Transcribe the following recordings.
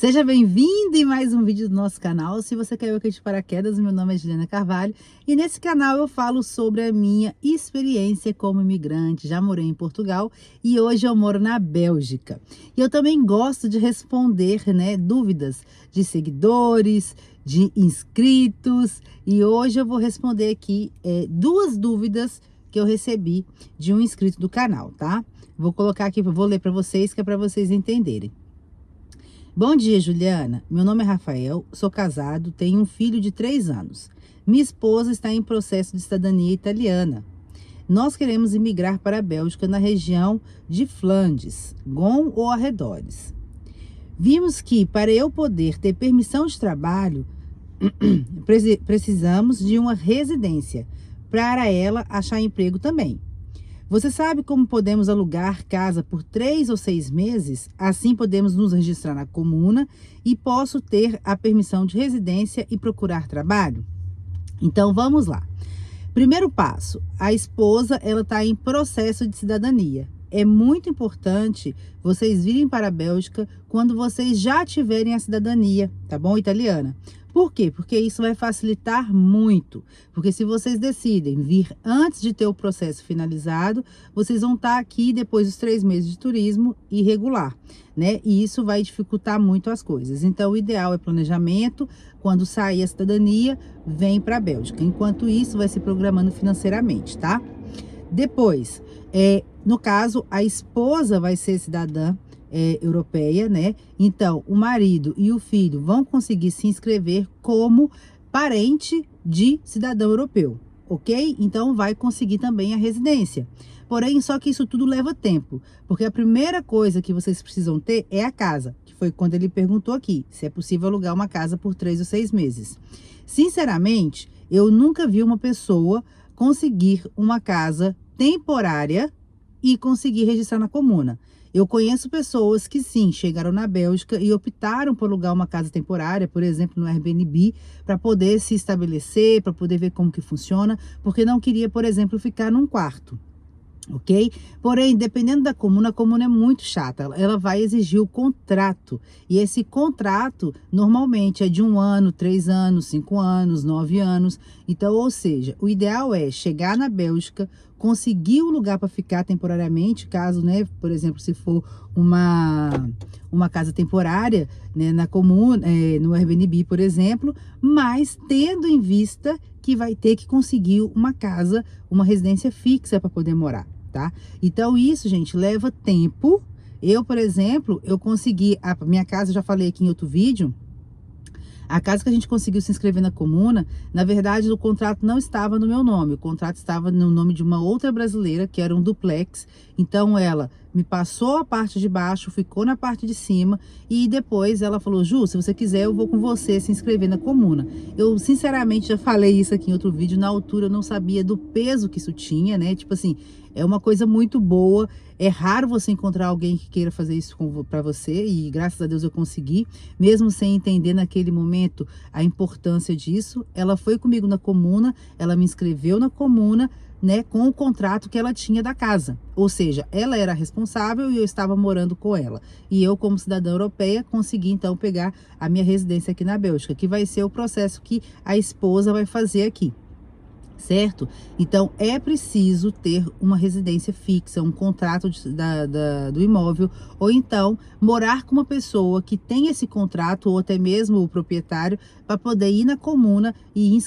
Seja bem-vindo em mais um vídeo do nosso canal. Se você caiu aqui de paraquedas, meu nome é Juliana Carvalho e nesse canal eu falo sobre a minha experiência como imigrante. Já morei em Portugal e hoje eu moro na Bélgica. E eu também gosto de responder, dúvidas de seguidores, de inscritos. E hoje eu vou responder aqui duas dúvidas que eu recebi de um inscrito do canal, tá? Vou colocar aqui, vou ler para vocês, que é para vocês entenderem. Bom dia, Juliana. Meu nome é Rafael, sou casado, tenho um filho de 3 anos. Minha esposa está em processo de cidadania italiana. Nós queremos imigrar para a Bélgica na região de Flandres, Gon ou arredores. Vimos que, para eu poder ter permissão de trabalho, precisamos de uma residência, para ela achar emprego também. Você sabe como podemos alugar casa por 3 ou 6 meses? Assim podemos nos registrar na comuna e posso ter a permissão de residência e procurar trabalho? Então vamos lá. Primeiro passo, a esposa ela está em processo de cidadania. É muito importante vocês virem para a Bélgica quando vocês já tiverem a cidadania, tá bom? Italiana. Por quê? Porque isso vai facilitar muito. Porque se vocês decidem vir antes de ter o processo finalizado, vocês vão estar aqui depois dos 3 meses de turismo irregular, né? E isso vai dificultar muito as coisas. Então, o ideal é planejamento. Quando sair a cidadania, vem para a Bélgica. Enquanto isso, vai se programando financeiramente, tá? Depois, no caso, a esposa vai ser cidadã europeia, né? Então, o marido e o filho vão conseguir se inscrever como parente de cidadão europeu, ok? Então, vai conseguir também a residência. Porém, só que isso tudo leva tempo, porque a primeira coisa que vocês precisam ter é a casa, que foi quando ele perguntou aqui, se é possível alugar uma casa por 3 ou 6 meses. Sinceramente, eu nunca vi uma pessoa conseguir uma casa temporária e conseguir registrar na comuna. Eu conheço pessoas que sim, chegaram na Bélgica e optaram por alugar uma casa temporária, por exemplo, no Airbnb, para poder se estabelecer, para poder ver como que funciona, porque não queria, por exemplo, ficar num quarto. Ok? Porém, dependendo da comuna, a comuna é muito chata. Ela vai exigir o contrato. E esse contrato, normalmente, é de 1 ano, 3 anos, 5 anos, 9 anos. Então, ou seja, o ideal é chegar na Bélgica, conseguir um lugar para ficar temporariamente, caso, né, por exemplo, se for uma casa temporária, né, na comuna, no Airbnb, por exemplo, mas tendo em vista que vai ter que conseguir uma casa, uma residência fixa para poder morar, tá? Então isso, gente, leva tempo. Eu, por exemplo, eu consegui a minha casa, já falei aqui em outro vídeo, a casa que a gente conseguiu se inscrever na comuna, na verdade o contrato não estava no meu nome, o contrato estava no nome de uma outra brasileira, que era um duplex. Então ela me passou a parte de baixo, ficou na parte de cima e depois ela falou: Ju, se você quiser eu vou com você se inscrever na comuna. Eu sinceramente já falei isso aqui em outro vídeo, na altura eu não sabia do peso que isso tinha, né? Tipo assim, é uma coisa muito boa, é raro você encontrar alguém que queira fazer isso para você e graças a Deus eu consegui, mesmo sem entender naquele momento a importância disso. Ela foi comigo na comuna, ela me inscreveu na comuna, né, com o contrato que ela tinha da casa. Ou seja, ela era responsável e eu estava morando com ela. E eu, como cidadã europeia, consegui então pegar a minha residência aqui na Bélgica, que vai ser o processo que a esposa vai fazer aqui. Certo? Então, é preciso ter uma residência fixa, um contrato do imóvel, ou então morar com uma pessoa que tem esse contrato, ou até mesmo o proprietário, para poder ir na comuna e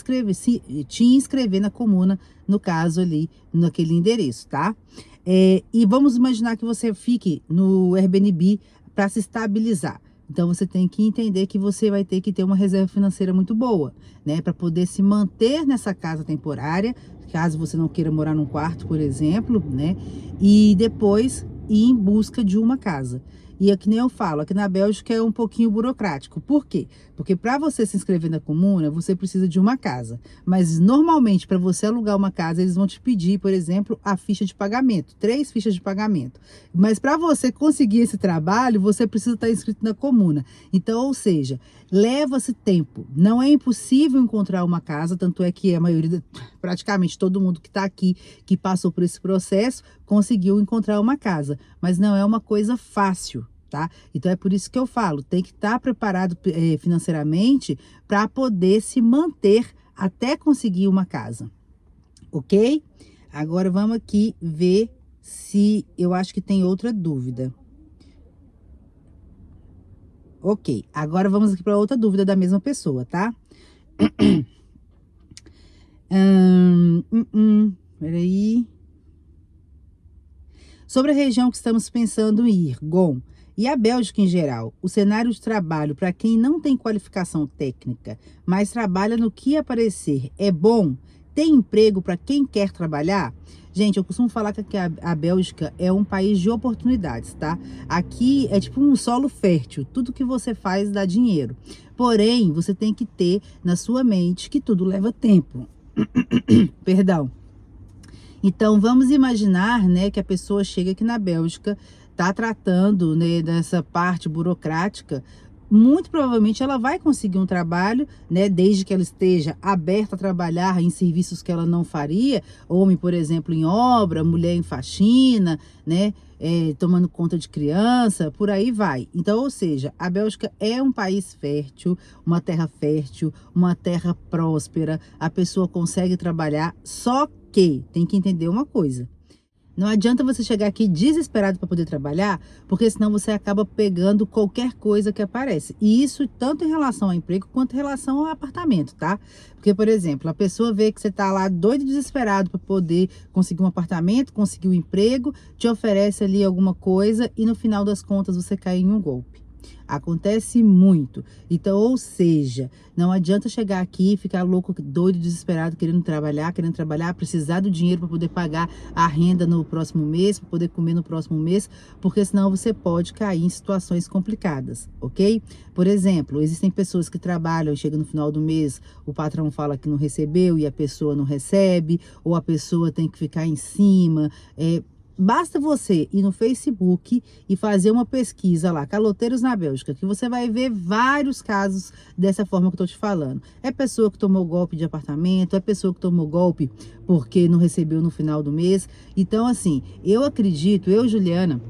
te inscrever na comuna, no caso ali, naquele endereço, tá? E vamos imaginar que você fique no Airbnb para se estabilizar. Então, você tem que entender que você vai ter que ter uma reserva financeira muito boa, né? Para poder se manter nessa casa temporária, caso você não queira morar num quarto, por exemplo, né? E depois ir em busca de uma casa. E é que nem eu falo, aqui na Bélgica é um pouquinho burocrático. Por quê? Porque para você se inscrever na comuna, você precisa de uma casa. Mas normalmente, para você alugar uma casa, eles vão te pedir, por exemplo, a ficha de pagamento, 3 fichas de pagamento. Mas para você conseguir esse trabalho, você precisa estar inscrito na comuna. Então, ou seja, leva-se tempo. Não é impossível encontrar uma casa, tanto é que a maioria, praticamente todo mundo que está aqui, que passou por esse processo, conseguiu encontrar uma casa. Mas não é uma coisa fácil. tá? Então é por isso que eu falo, tem que estar preparado financeiramente para poder se manter até conseguir uma casa, ok? Agora vamos aqui ver se eu acho que tem outra dúvida. Ok, agora vamos aqui para outra dúvida da mesma pessoa, tá? Peraí. Sobre a região que estamos pensando em ir, GOM, e a Bélgica em geral, o cenário de trabalho para quem não tem qualificação técnica, mas trabalha no que aparecer, é bom? Tem emprego para quem quer trabalhar? Gente, eu costumo falar que a Bélgica é um país de oportunidades, tá? Aqui é tipo um solo fértil, tudo que você faz dá dinheiro. Porém, você tem que ter na sua mente que tudo leva tempo. Perdão. Então, vamos imaginar, né, que a pessoa chega aqui na Bélgica, tá tratando, né, dessa parte burocrática. Muito provavelmente ela vai conseguir um trabalho, né, desde que ela esteja aberta a trabalhar em serviços que ela não faria, homem, por exemplo, em obra, mulher em faxina, né, tomando conta de criança, por aí vai. Então, ou seja, a Bélgica é um país fértil, uma terra próspera, a pessoa consegue trabalhar, só que tem que entender uma coisa. Não adianta você chegar aqui desesperado para poder trabalhar, porque senão você acaba pegando qualquer coisa que aparece. E isso tanto em relação ao emprego quanto em relação ao apartamento, tá? Porque, por exemplo, a pessoa vê que você tá lá doido e desesperado para poder conseguir um apartamento, conseguir um emprego, te oferece ali alguma coisa e no final das contas você cai em um golpe. Acontece muito. Então, ou seja, não adianta chegar aqui e ficar louco, doido, desesperado, querendo trabalhar, precisar do dinheiro para poder pagar a renda no próximo mês, para poder comer no próximo mês, porque senão você pode cair em situações complicadas, ok? Por exemplo, existem pessoas que trabalham e chega no final do mês, o patrão fala que não recebeu e a pessoa não recebe, ou a pessoa tem que ficar em cima, basta você ir no Facebook e fazer uma pesquisa lá, caloteiros na Bélgica, que você vai ver vários casos dessa forma que eu tô te falando. É pessoa que tomou golpe de apartamento, é pessoa que tomou golpe porque não recebeu no final do mês. Então, assim, eu acredito, Juliana,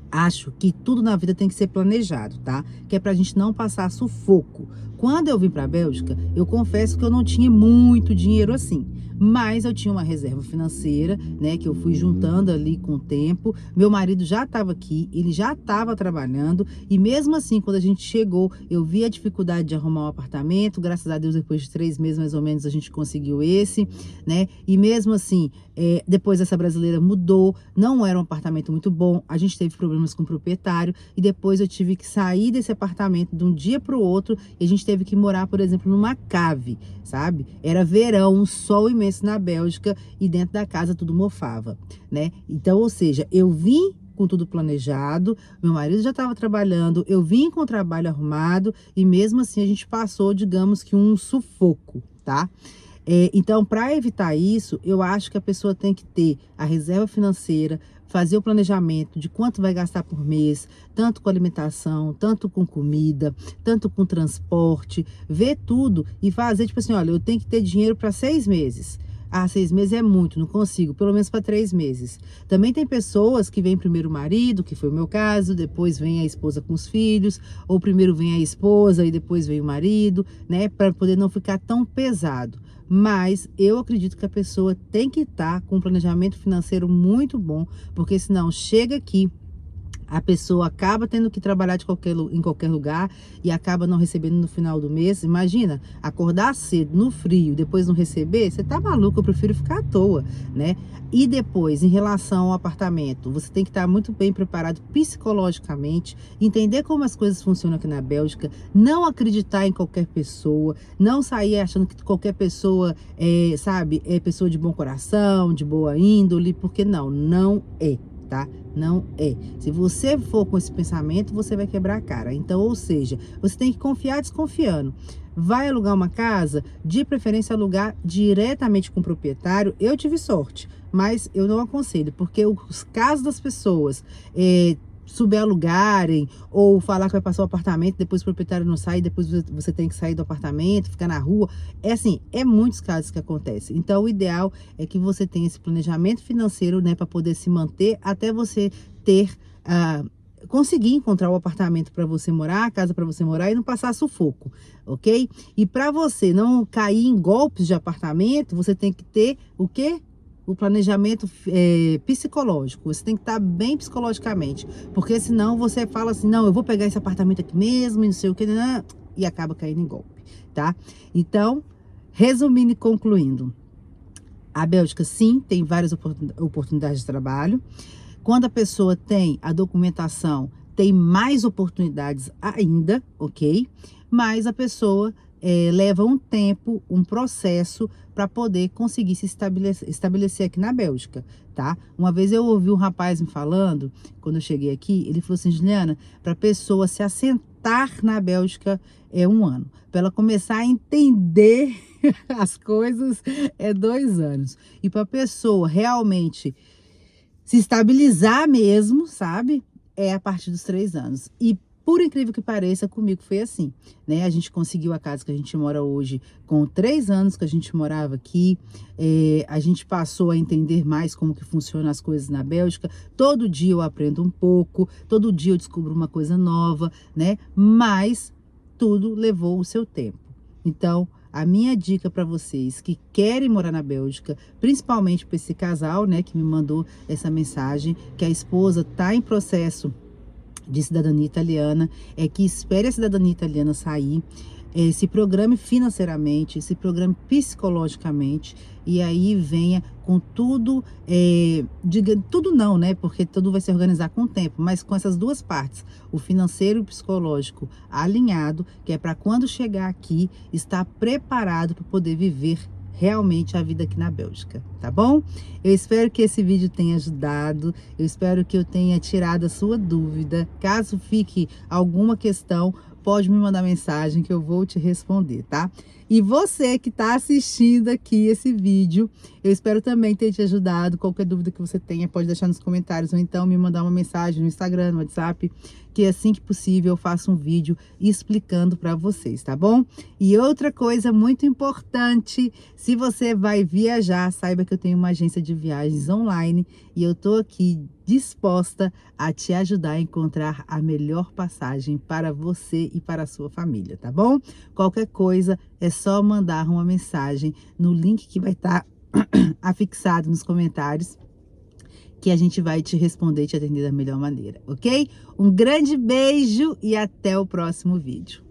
acho que tudo na vida tem que ser planejado, tá? Que é pra gente não passar sufoco. Quando eu vim pra Bélgica, eu confesso que eu não tinha muito dinheiro assim. Mas eu tinha uma reserva financeira, né, que eu fui juntando ali com o tempo. Meu marido já estava aqui, ele já estava trabalhando. E mesmo assim, quando a gente chegou, eu vi a dificuldade de arrumar um apartamento. Graças a Deus, depois de 3 meses, mais ou menos, a gente conseguiu esse, né? E mesmo assim, depois essa brasileira mudou. Não era um apartamento muito bom. A gente teve problemas com o proprietário. E depois eu tive que sair desse apartamento de um dia para o outro. E a gente teve que morar, por exemplo, numa cave, sabe? Era verão, um sol imenso na Bélgica e dentro da casa tudo mofava, né? Então, ou seja, eu vim com tudo planejado, meu marido já estava trabalhando, eu vim com o trabalho arrumado e mesmo assim a gente passou, digamos que um sufoco, tá? Então, para evitar isso, eu acho que a pessoa tem que ter a reserva financeira, fazer o planejamento de quanto vai gastar por mês, tanto com alimentação, tanto com comida, tanto com transporte, ver tudo e fazer, tipo assim, olha, eu tenho que ter dinheiro para 6 meses. Ah, 6 meses é muito, não consigo, pelo menos para 3 meses. Também tem pessoas que vêm primeiro o marido, que foi o meu caso, depois vem a esposa com os filhos, ou primeiro vem a esposa e depois vem o marido, né, para poder não ficar tão pesado. Mas eu acredito que a pessoa tem que estar com um planejamento financeiro muito bom, porque senão chega aqui, a pessoa acaba tendo que trabalhar em qualquer lugar e acaba não recebendo no final do mês. Imagina, acordar cedo, no frio, depois não receber, você tá maluco, eu prefiro ficar à toa, né? E depois, em relação ao apartamento, você tem que estar muito bem preparado psicologicamente, entender como as coisas funcionam aqui na Bélgica, não acreditar em qualquer pessoa, não sair achando que qualquer pessoa é pessoa de bom coração, de boa índole, porque não é. Tá? Não é. Se você for com esse pensamento, você vai quebrar a cara. Então, ou seja, você tem que confiar desconfiando. Vai alugar uma casa, de preferência alugar diretamente com o proprietário. Eu tive sorte, mas eu não aconselho, porque os casos das pessoas subalugarem ou falar que vai passar o apartamento, depois o proprietário não sai, depois você tem que sair do apartamento, ficar na rua. É assim, muitos casos que acontecem. Então, o ideal é que você tenha esse planejamento financeiro, né, para poder se manter até você ter conseguir encontrar o apartamento para você morar, a casa para você morar e não passar sufoco, ok? E para você não cair em golpes de apartamento, você tem que ter o quê? O planejamento psicológico. Você tem que estar bem psicologicamente, porque senão você fala assim, não, eu vou pegar esse apartamento aqui mesmo, e não sei o que, e acaba caindo em golpe, tá? Então, resumindo e concluindo, a Bélgica, sim, tem várias oportunidades de trabalho. Quando a pessoa tem a documentação, tem mais oportunidades ainda, ok? Mas a pessoa leva um tempo, um processo para poder conseguir se estabelecer aqui na Bélgica, tá? Uma vez eu ouvi um rapaz me falando, quando eu cheguei aqui, ele falou assim, Juliana, para a pessoa se assentar na Bélgica é 1 ano. Para ela começar a entender as coisas é 2 anos. E para a pessoa realmente se estabilizar mesmo, sabe? É a partir dos 3 anos. E por incrível que pareça, comigo foi assim, né? A gente conseguiu a casa que a gente mora hoje com 3 anos que a gente morava aqui. A gente passou a entender mais como que funcionam as coisas na Bélgica. Todo dia eu aprendo um pouco, todo dia eu descubro uma coisa nova, né? Mas tudo levou o seu tempo. Então, a minha dica para vocês que querem morar na Bélgica, principalmente para esse casal, né, que me mandou essa mensagem, que a esposa está em processo de cidadania italiana, é que espere a cidadania italiana sair, se programe financeiramente, se programe psicologicamente, e aí venha com tudo, diga tudo não, né? Porque tudo vai se organizar com o tempo, mas com essas duas partes, o financeiro e o psicológico alinhado, que é para quando chegar aqui, estar preparado para poder viver realmente a vida aqui na Bélgica, tá bom? Eu espero que esse vídeo tenha ajudado, eu espero que eu tenha tirado a sua dúvida. Caso fique alguma questão, pode me mandar mensagem que eu vou te responder, tá? E você que está assistindo aqui esse vídeo, eu espero também ter te ajudado. Qualquer dúvida que você tenha, pode deixar nos comentários ou então me mandar uma mensagem no Instagram, no WhatsApp, que assim que possível eu faço um vídeo explicando para vocês, tá bom? E outra coisa muito importante, se você vai viajar, saiba que eu tenho uma agência de viagens online e eu tô aqui disposta a te ajudar a encontrar a melhor passagem para você e para a sua família, tá bom? Qualquer coisa é só mandar uma mensagem no link que vai estar afixado nos comentários, que a gente vai te responder e te atender da melhor maneira, ok? Um grande beijo e até o próximo vídeo.